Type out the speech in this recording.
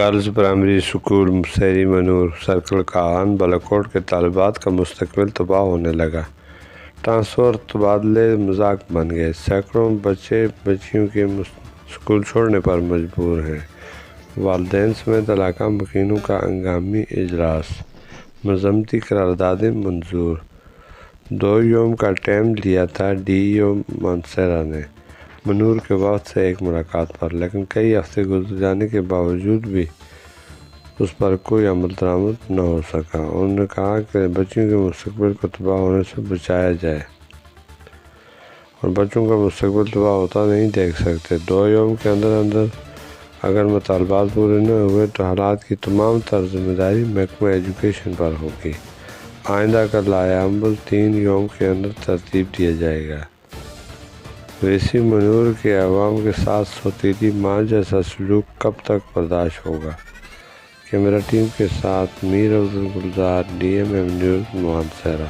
Girls primary school مسہری منور circle Kahan Balakot کے طالبات کا مستقبل تباہ ہونے لگا۔ ٹرانسفر تبادلے مذاق بن گئے۔ سینکڑوں بچے بچیوں کے اسکول چھوڑنے پر مجبور ہیں۔ والدین سمیت علاقہ مکینوں کا ہنگامی اجلاس۔ مذمتی قراردادیں منظور۔ 2 یوم کا ٹائم لیا تھا ڈی ای او مانسہرہ نے منور کے وفد سے ایک ملاقات پر، لیکن کئی ہفتے گزر جانے کے باوجود بھی اس پر کوئی عمل درآمد نہ ہو سکا۔ انہوں نے کہا کہ بچیوں کے مستقبل کو تباہ ہونے سے بچایا جائے اور بچوں کا مستقبل تباہ ہوتا نہیں دیکھ سکتے۔ 2 یوم کے اندر اندر اگر مطالبات پورے نہ ہوئے تو حالات کی تمام تر ذمہ داری محکمہ ایجوکیشن پر ہوگی۔ آئندہ کا لائحہ عمل 3 یوم کے اندر ترتیب دیا جائے گا۔ وی سی منور کے عوام کے ساتھ سوتیلی ماں جیسا سلوک کب تک برداشت ہوگا؟ کیمرہ ٹیم کے ساتھ Mir Abdul Gulzar, D M M news, Mansehra.